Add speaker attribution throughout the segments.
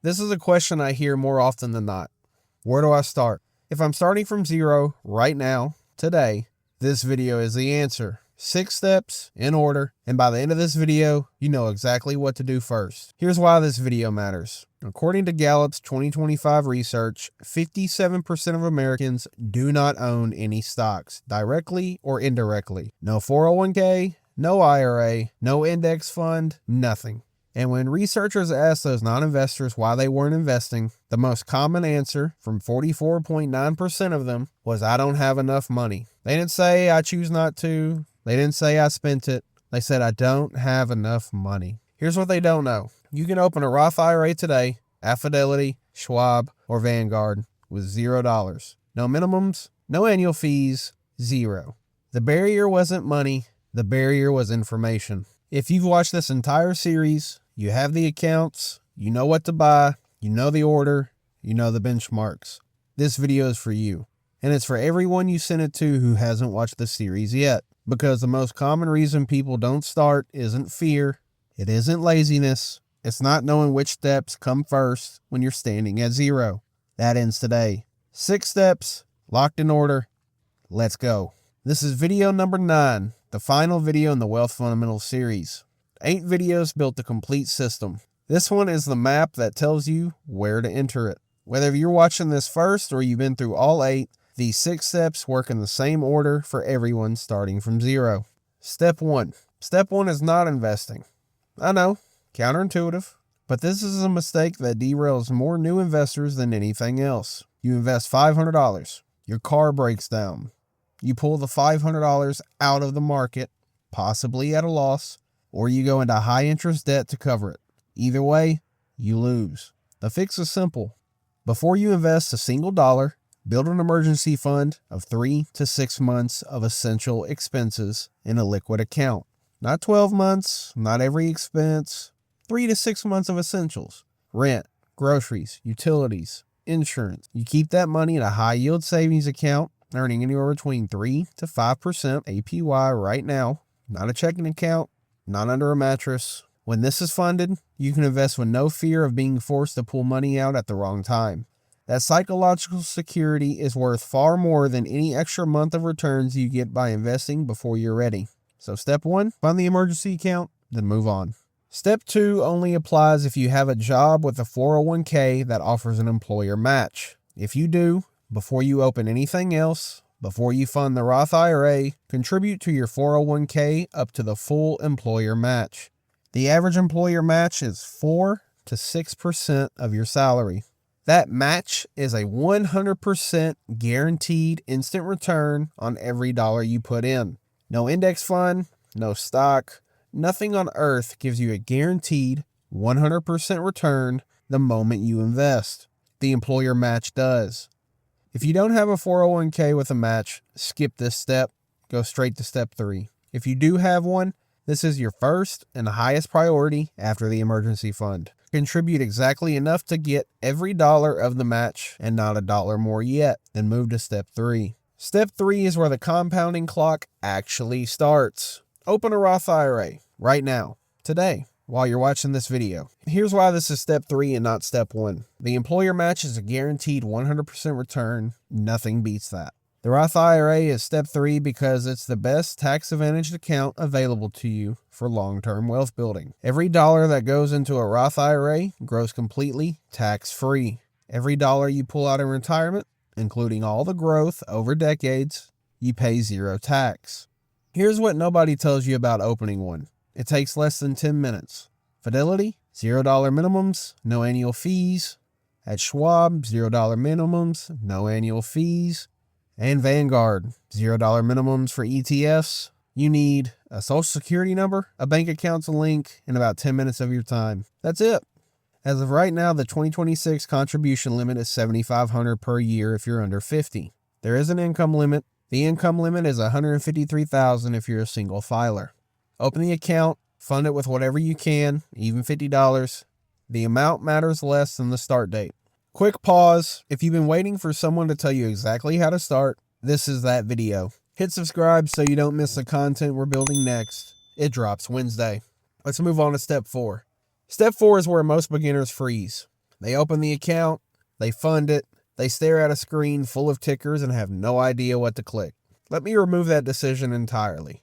Speaker 1: This is a question I hear more often than not. Where do I start? If I'm starting from zero right now, today, this video is the answer. 6 steps in order, and by the end of this video, you know exactly what to do first. Here's why this video matters. According to Gallup's 2025 research, 57% of Americans do not own any stocks, directly or indirectly. No 401k, no IRA, no index fund, nothing. And when researchers asked those non-investors why they weren't investing, the most common answer from 44.9% of them was, I don't have enough money. They didn't say, I choose not to. They didn't say, I spent it. They said, I don't have enough money. Here's what they don't know. You can open a Roth IRA today at Fidelity, Schwab, or Vanguard with $0. No minimums, no annual fees, zero. The barrier wasn't money. The barrier was information. If you've watched this entire series, you have the accounts, you know what to buy, you know the order, you know the benchmarks. This video is for you. And it's for everyone you sent it to who hasn't watched the series yet. Because the most common reason people don't start isn't fear, it isn't laziness, it's not knowing which steps come first when you're standing at zero. That ends today. 6 steps, locked in order, let's go. This is video number 9, the final video in the Wealth Fundamentals series. 8 videos built a complete system. This one is the map that tells you where to enter it. Whether you're watching this first or you've been through all 8, these 6 steps work in the same order for everyone starting from zero. Step 1. Step 1 is not investing. I know, counterintuitive, but this is a mistake that derails more new investors than anything else. You invest $500, your car breaks down. You pull the $500 out of the market, possibly at a loss, or you go into high interest debt to cover it. Either way, you lose. The fix is simple. Before you invest a single dollar, build an emergency fund of 3 to 6 months of essential expenses in a liquid account. Not 12 months, not every expense, 3 to 6 months of essentials. Rent, groceries, utilities, insurance. You keep that money in a high yield savings account, earning anywhere between 3 to 5% APY right now. Not a checking account, not under a mattress. When this is funded, you can invest with no fear of being forced to pull money out at the wrong time. That psychological security is worth far more than any extra month of returns you get by investing before you're ready. So step 1, fund the emergency account, then move on. Step 2 only applies if you have a job with a 401k that offers an employer match. If you do, before you open anything else, before you fund the Roth IRA, contribute to your 401k up to the full employer match. The average employer match is 4 to 6% of your salary. That match is a 100% guaranteed instant return on every dollar you put in. No index fund, no stock, nothing on earth gives you a guaranteed 100% return the moment you invest. The employer match does. If you don't have a 401k with a match, skip this step, go straight to step 3. If you do have one, this is your first and highest priority after the emergency fund. Contribute exactly enough to get every dollar of the match and not a dollar more yet. Then move to step 3. Step 3 is where the compounding clock actually starts. Open a Roth IRA right now, today, while you're watching this video. Here's why this is step 3 and not step 1. The employer match is a guaranteed 100% return. Nothing beats that. The Roth IRA is step 3 because it's the best tax-advantaged account available to you for long-term wealth building. Every dollar that goes into a Roth IRA grows completely tax-free. Every dollar you pull out in retirement, including all the growth over decades, you pay 0 tax. Here's what nobody tells you about opening one. It takes less than 10 minutes. Fidelity, $0 minimums, no annual fees. At Schwab, $0 minimums, no annual fees. And Vanguard, $0 minimums for ETFs. You need a social security number, a bank account's a link, and about 10 minutes of your time. That's it. As of right now, the 2026 contribution limit is $7,500 per year if you're under 50. There is an income limit. The income limit is $153,000 if you're a single filer. Open the account, fund it with whatever you can, even $50. The amount matters less than the start date. Quick pause. If you've been waiting for someone to tell you exactly how to start, this is that video. Hit subscribe so you don't miss the content we're building next. It drops Wednesday. Let's move on to step 4. Step 4 is where most beginners freeze. They open the account, they fund it, they stare at a screen full of tickers and have no idea what to click. Let me remove that decision entirely.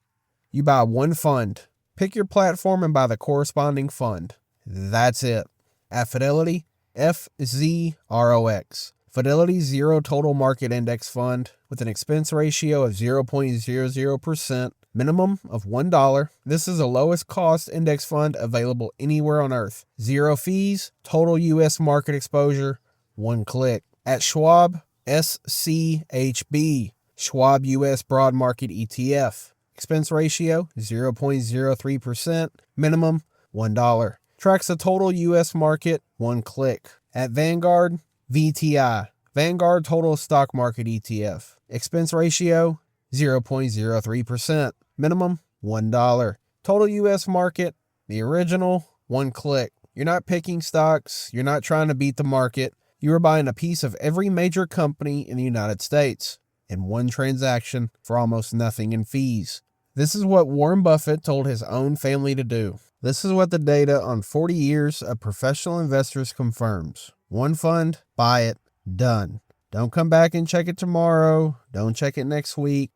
Speaker 1: You buy one fund, pick your platform and buy the corresponding fund. That's it. At Fidelity, FZROX. Fidelity Zero Total Market Index Fund with an expense ratio of 0.00%, minimum of $1. This is the lowest cost index fund available anywhere on earth. Zero fees, total U.S. market exposure, one click. At Schwab, SCHB, Schwab U.S. Broad Market ETF. Expense ratio 0.03%, minimum $1. Tracks the total U.S. market, one click. At Vanguard, VTI, Vanguard Total Stock Market ETF. Expense ratio 0.03%, minimum $1. Total U.S. market, the original, one click. You're not picking stocks, you're not trying to beat the market. You are buying a piece of every major company in the United States in one transaction for almost nothing in fees. This is what Warren Buffett told his own family to do. This is what the data on 40 years of professional investors confirms. One fund, buy it, done. Don't come back and check it tomorrow. Don't check it next week.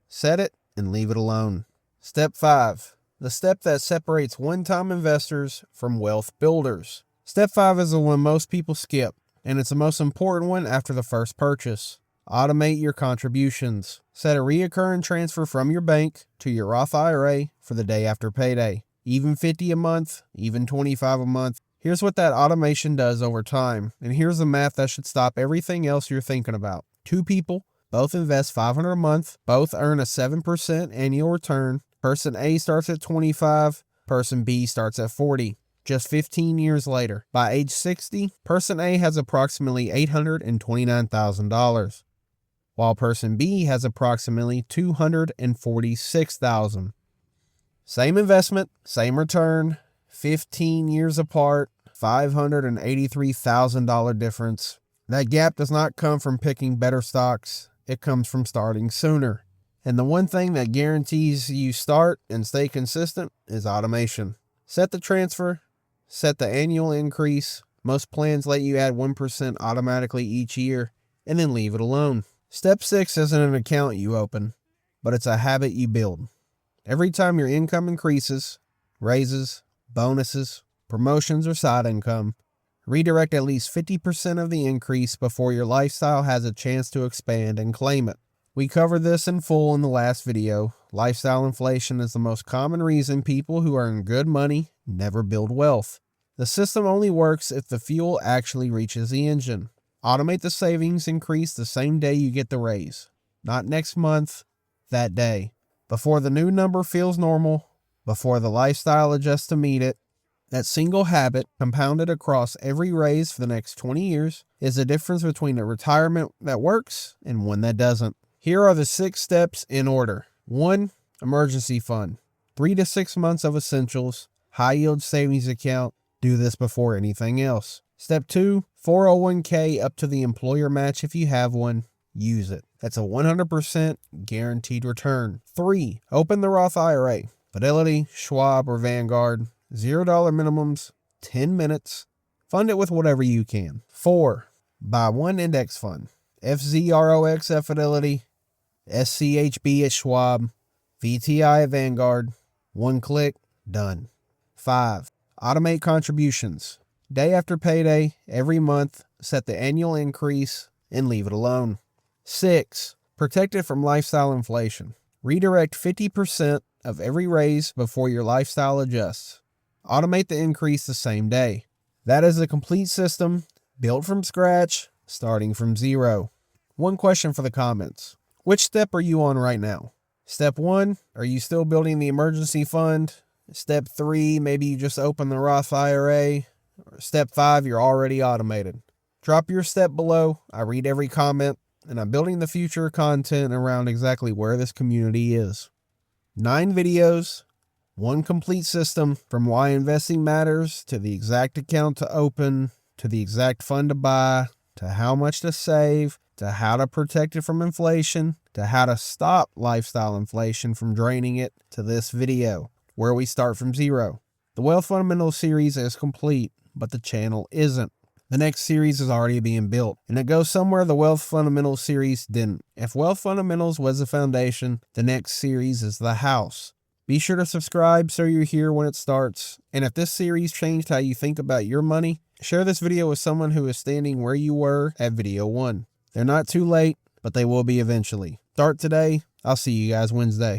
Speaker 1: Set it and leave it alone. Step 5, the step that separates one-time investors from wealth builders. Step 5 is the one most people skip, and it's the most important one after the first purchase. Automate your contributions. Set a recurring transfer from your bank to your Roth IRA for the day after payday. Even $50 a month, even $25 a month. Here's what that automation does over time, and here's the math that should stop everything else you're thinking about. 2 people, both invest $500 a month, both earn a 7% annual return. Person A starts at 25, person B starts at 40. Just 15 years later, by age 60, person A has approximately $829,000, while person B has approximately $246,000. Same investment, same return, 15 years apart, $583,000 difference. That gap does not come from picking better stocks. It comes from starting sooner. And the one thing that guarantees you start and stay consistent is automation. Set the transfer, set the annual increase. Most plans let you add 1% automatically each year, and then leave it alone. Step 6 isn't an account you open, but it's a habit you build. Every time your income increases, raises, bonuses, promotions, or side income, redirect at least 50% of the increase before your lifestyle has a chance to expand and claim it. We covered this in full in the last video. Lifestyle inflation is the most common reason people who earn good money never build wealth. The system only works if the fuel actually reaches the engine. Automate the savings increase the same day you get the raise. Not next month, that day. Before the new number feels normal, before the lifestyle adjusts to meet it. That single habit, compounded across every raise for the next 20 years, is the difference between a retirement that works and one that doesn't. Here are the 6 steps in order. 1. Emergency fund. 3 to 6 months of essentials. High yield savings account. Do this before anything else. Step 2. 401k up to the employer match if you have one. Use it. That's a 100% guaranteed return. 3. Open the Roth IRA. Fidelity, Schwab, or Vanguard. $0 minimums. 10 minutes. Fund it with whatever you can. 4. Buy one index fund. FZROX at Fidelity. SCHB at Schwab. VTI at Vanguard. One click. Done. 5. Automate contributions. Day after payday, every month, set the annual increase and leave it alone. 6. Protect it from lifestyle inflation. Redirect 50% of every raise before your lifestyle adjusts. Automate the increase the same day. That is a complete system, built from scratch, starting from zero. One question for the comments. Which step are you on right now? Step 1, are you still building the emergency fund? Step 3, maybe you just opened the Roth IRA. Or step 5, you're already automated. Drop your step below. I read every comment, and I'm building the future content around exactly where this community is. 9 videos, one complete system, from why investing matters, to the exact account to open, to the exact fund to buy, to how much to save, to how to protect it from inflation, to how to stop lifestyle inflation from draining it, to this video, where we start from zero. The Wealth Fundamentals series is complete, but the channel isn't. The next series is already being built, and it goes somewhere the Wealth Fundamentals series didn't. If Wealth Fundamentals was the foundation, the next series is the house. Be sure to subscribe so you're here when it starts. And if this series changed how you think about your money, share this video with someone who is standing where you were at video 1. They're not too late, but they will be eventually. Start today. I'll see you guys Wednesday.